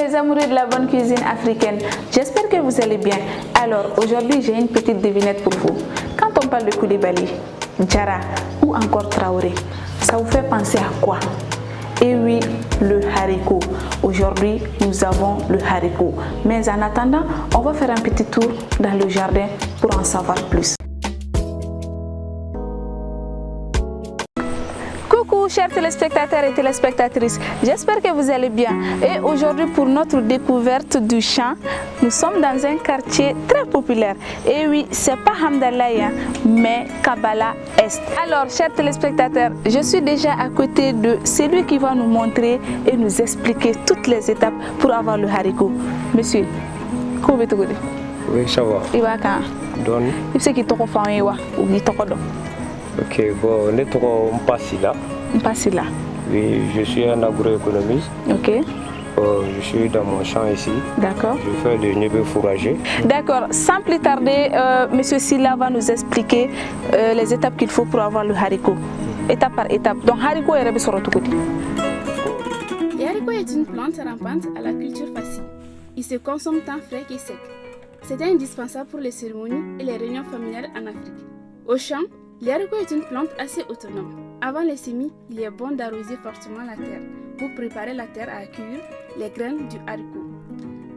les amoureux de la bonne cuisine africaine, j'espère que vous allez bien. Alors aujourd'hui j'ai une petite devinette pour vous. Quand on parle de Koulibaly, Diarra ou encore Traoré, ça vous fait penser à quoi? Et oui, le haricot. Aujourd'hui, nous avons le haricot. Mais en attendant, on va faire un petit tour dans le jardin pour en savoir plus. Coucou chers téléspectateurs et téléspectatrices, j'espère que vous allez bien. Et aujourd'hui pour notre découverte du champ, nous sommes dans un quartier très populaire. Et oui, c'est pas Hamdallah, mais Kabbalah Est. Alors chers téléspectateurs, je suis déjà à côté de celui qui va nous montrer et nous expliquer toutes les étapes pour avoir le haricot. Monsieur, comment vous allez? Oui, ça va. Il va quand? Don. Il sait qu'il te refait ou il te redonne. Ok, bon, on est trop là. Passé là. Oui, je suis un agroéconomiste. Ok. Je suis dans mon champ ici. D'accord. Je fais du niébé fourragé. D'accord. Sans plus tarder, Monsieur Silla va nous expliquer les étapes qu'il faut pour avoir le haricot. Étape par étape. Donc, haricot est rébé sur le côté. Le haricot est une plante rampante à la culture facile. Il se consomme tant frais que sec. C'est indispensable pour les cérémonies et les réunions familiales en Afrique. Au champ, le haricot est une plante assez autonome. Avant les semis, il est bon d'arroser fortement la terre pour préparer la terre à accueillir les graines du haricot,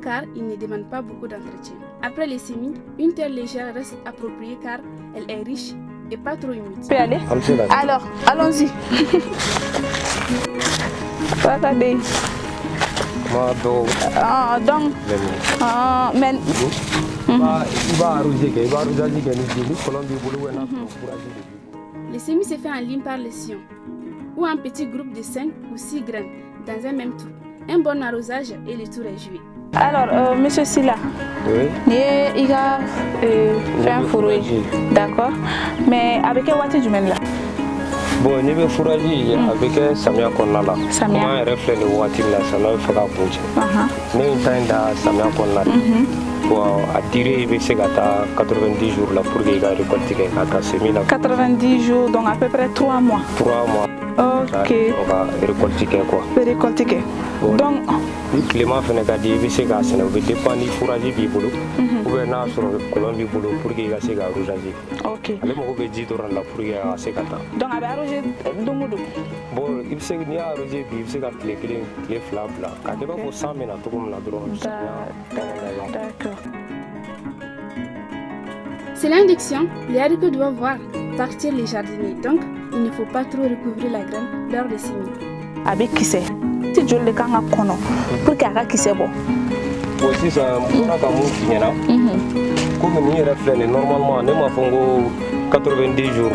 car il ne demande pas beaucoup d'entretien. Après les semis, une terre légère reste appropriée car elle est riche et pas trop humide. Tu peux aller? Alors, allons-y. Regardez. Donc, mais... Les semis se fait en ligne par les sillons ou en petits groupes de 5 ou 6 graines dans un même trou. Un bon arrosage et le tour est joué. Alors, Monsieur Silla, oui. Il a fait un fourrage. D'accord. Mais avec quel wattage du mène là? Bon, niébé fourragé avec Samia Konala. Samia. Moi, je reflète le wattage là, ça ne fait pas bouger. Mais une temps dans Samia Konala. Bon, à tirer, il se gâta 90 jours là pour qu'il récolte à semis là. 90 jours, donc à peu près 3 mois. 3 mois. Ok. On va récolter quoi. Récolter. Donc, ni Clément fait un il se gâte, on va dépendre du fourrage bibolo. Ou bien sur le colon bibolo pour qu'il se gâte rougeage. Ok. Alors on va dire dans la pour qu'il se gâte. Donc avec arrosé dongodo. Bon, il se ni arrosé il se gâte les fleurs là. Quand il va pour 100 mètres tout comme la drone. D'accord. C'est l'induction, les haricots doivent voir partir les jardiniers, donc il ne faut pas trop recouvrir la graine lors des semis. Avec qui c'est? Si je le kanga kono, pour qu'il y ait qui c'est bon. Bon, si ça, on a comme on là. Comme on y reflète normalement, on a fait 90 jours.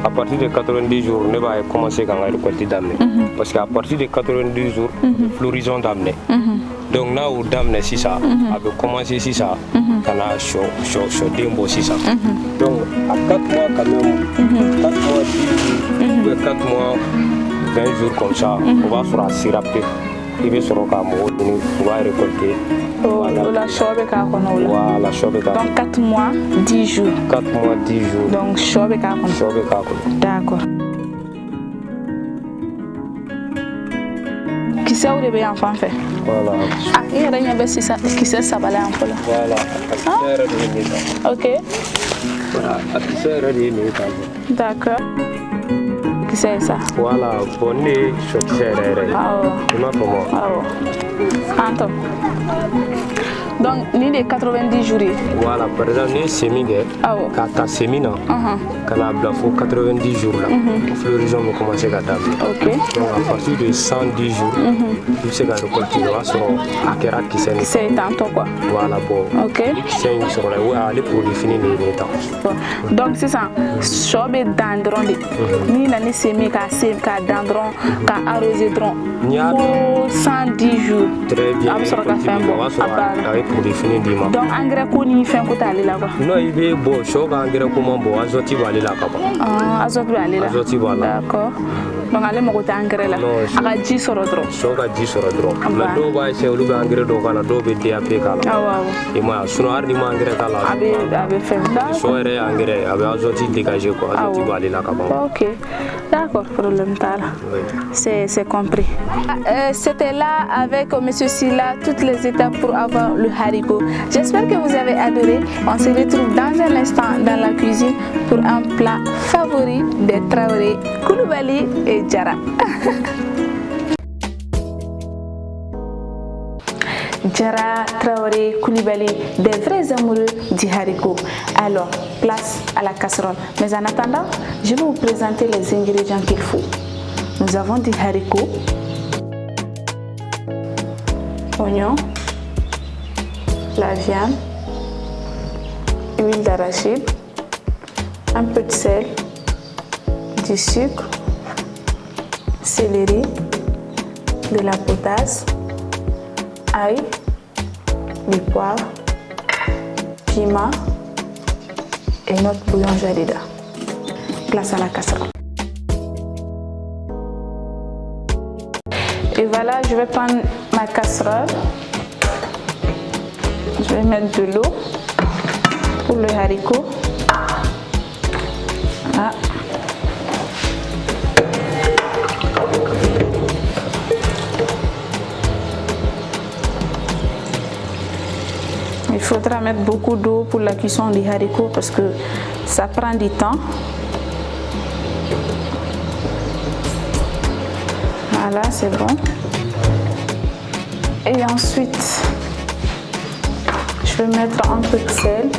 À partir de 90 jours, on va commencer à récolter d'amener. Parce qu'à partir de 90 jours, floraison d'amener. Donc là où d'amener si ça, avait commencé si ça, on a chaud démbo si ça. Donc à 4 mois quand même, 4 mois 10 jours, 4 mois 20 jours comme ça, on va sur la sirapé. Il va sur le camo, on va récolter. La chobe kakono. Voilà, chobe kakono. Donc 4 mois 10 jours. 4 mois 10 jours. Donc chobe kakono. Chobe kakono. D'accord. Qui c'est où les enfants fait? Voilà. Ah, il y a rien de ça. Qui c'est ça balai en peu là? Voilà. Ok. Voilà. D'accord. Qui c'est ça? Voilà. Bonne chaussée. Ah oh. Comment? Ah oh. Anto. Donc, ni les 90 jours. Voilà, par exemple, les semis, quand tu as semé, quand tu as 90 jours, la floraison va commencer à damer. Donc, à partir de 110 jours, tu sais que tu continues à se faire qui c'est tantôt quoi. Voilà, bon. Ok. C'est une sur les produits finis les temps. Donc, c'est ça. Chobe dandron. Ni la semis, ka dandron, ka arrosé dron. Pour 110 jours. Très bien. Avec pour définir dima. Donc engrais ko ni fen ko tali la quoi. Non, il veut bon, chaque engrais comment bon, azote va aller là kaba. Ah, azote va aller là. Azote va là. D'accord. Donc allez mo ko ta engrais là. Aga ji soro dro. Chaque 10 sera drôle. Mais do va essayer de engrais do kala do be DAP kala. Ah waaw. Et moi, sinon ardi ma engrais kala. Abe fait ça. So ere engrais, abe azote dégager quoi, azote va aller là kaba. OK. D'accord, problème pas là. Oui. C'est compris. C'était là avec monsieur Silla toutes les étapes pour avoir le haricot. J'espère que vous avez adoré. On se retrouve dans un instant dans la cuisine pour un plat favori des Traoré, Koulibaly et Diarra. Diarra, Traoré, Koulibaly, des vrais amoureux du haricot. Alors, place à la casserole. Mais en attendant, je vais vous présenter les ingrédients qu'il faut. Nous avons du haricot, oignon, la viande, huile d'arachide, un peu de sel, du sucre, céleri, de la potasse, ail, du poivre, piment et notre bouillon jadida. Place à la casserole. Et voilà, je vais prendre ma casserole. Je vais mettre de l'eau pour le haricot. Voilà. Il faudra mettre beaucoup d'eau pour la cuisson des haricots parce que ça prend du temps. Voilà, c'est bon. Et ensuite, je vais mettre un peu de sel.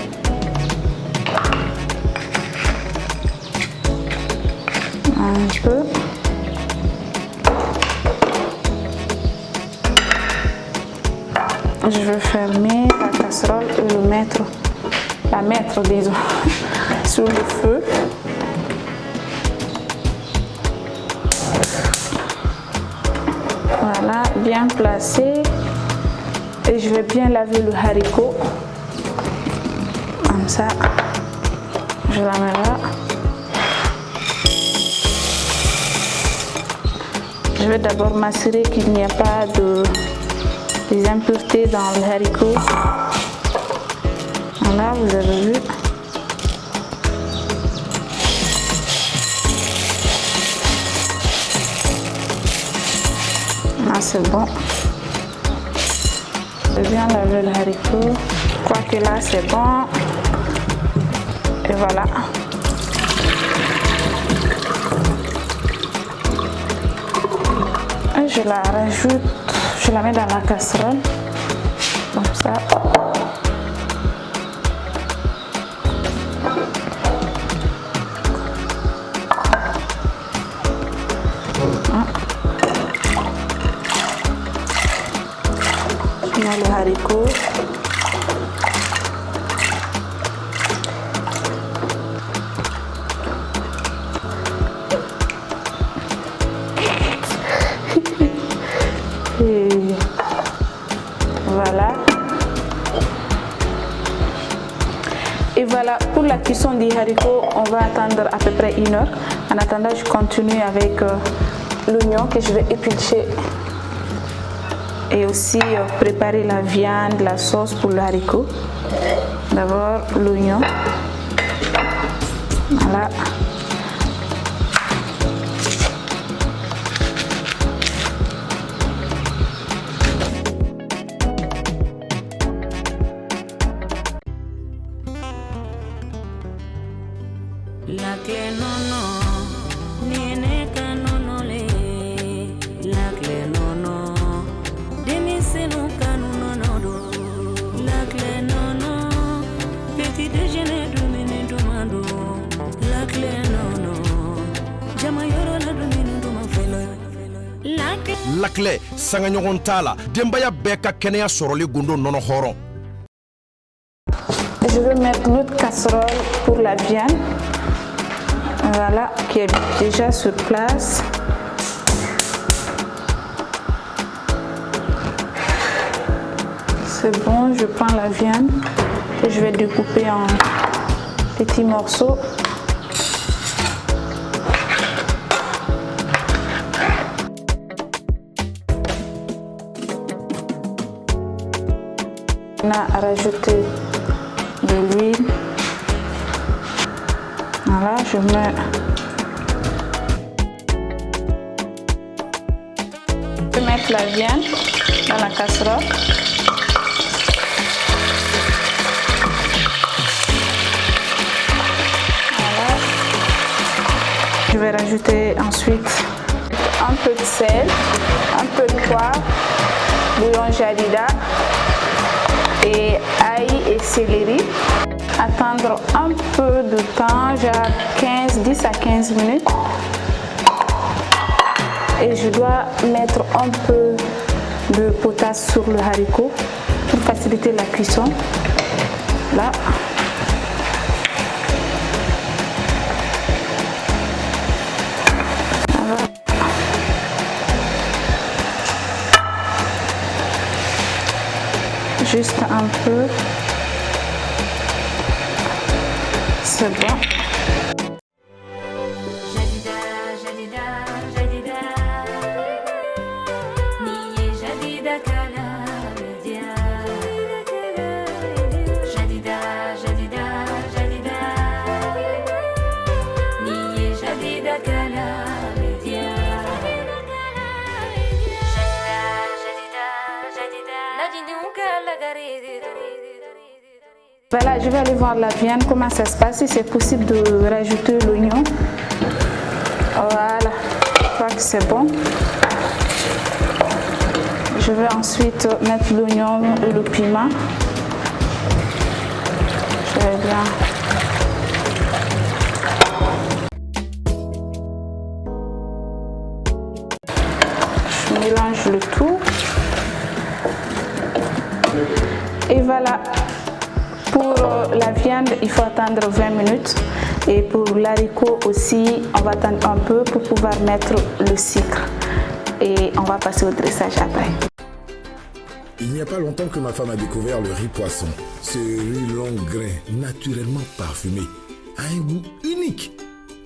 Un peu. Je vais fermer la casserole et la mettre disons, sur le feu. Voilà, bien placé. Et je vais bien laver le haricot. Comme ça, je la mets là. Je vais d'abord m'assurer qu'il n'y a pas des impuretés dans le haricot. Voilà, vous avez vu. Ah, c'est bon. Je vais bien laver le haricot. Quoique là, c'est bon. Et voilà. Et je la rajoute, je la mets dans la casserole. Comme ça. Le haricot. Et voilà. Et voilà, pour la cuisson des haricots, on va attendre à peu près 1 heure. En attendant, je continue avec l'oignon que je vais éplucher. Et aussi préparer la viande, la sauce pour le haricot. D'abord l'oignon. Voilà. La clé nono, niene canono le, la clé nono, demisenu canono nodo, la clé nono, petit déjeuner domine domando, la clé nono, jamayoro la domine domafelo, la clé. La clé, sangaɲɔgɔn t'a la, denbaya bɛɛ ka kɛnɛya sɔrɔli gundo nɔnɔ hɔrɔn. Je vais mettre l'autre casserole pour la viande. Voilà, qui est déjà sur place. C'est bon, je prends la viande que je vais découper en petits morceaux. On a rajouté de l'huile. Voilà, je mets la viande dans la casserole. Voilà. Je vais rajouter ensuite un peu de sel, un peu de poivre, bouillon jadida et ail et céleri. Attendre un peu de temps, genre 10 à 15 minutes. Et je dois mettre un peu de potasse sur le haricot pour faciliter la cuisson. Là. Voilà. Juste un peu. C'est bon. Voilà, je vais aller voir la viande, comment ça se passe, si c'est possible de rajouter l'oignon. Voilà, je crois que c'est bon. Je vais ensuite mettre l'oignon et le piment. Je vais bien. Je mélange le tout. Et voilà. Pour la viande, il faut attendre 20 minutes. Et pour l'haricot aussi, on va attendre un peu pour pouvoir mettre le sucre. Et on va passer au dressage après. Il n'y a pas longtemps que ma femme a découvert le riz poisson. Ce riz long grain, naturellement parfumé, a un goût unique.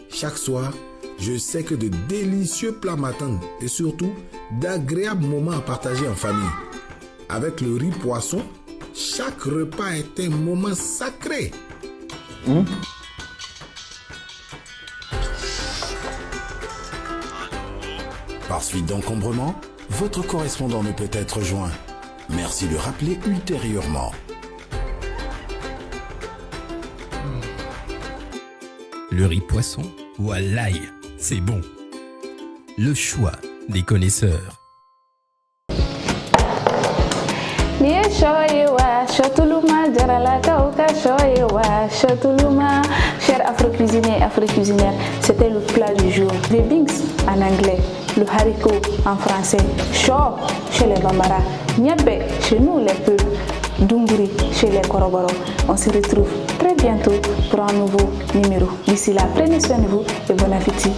Chaque soir, je sais que de délicieux plats m'attendent et surtout d'agréables moments à partager en famille. Avec le riz poisson, chaque repas est un moment sacré. Par suite d'encombrement, votre correspondant ne peut être joint. Merci de rappeler ultérieurement. Le riz poisson ou à l'ail, c'est bon. Le choix des connaisseurs. Chers afro-cuisiniers et afro-cuisinières, c'était le plat du jour. Les beans en anglais, le haricot en français, chaud chez les Bambara, niabé chez nous les peuples, dunguri chez les Koroboro. On se retrouve très bientôt pour un nouveau numéro. D'ici là, prenez soin de vous et bon appétit.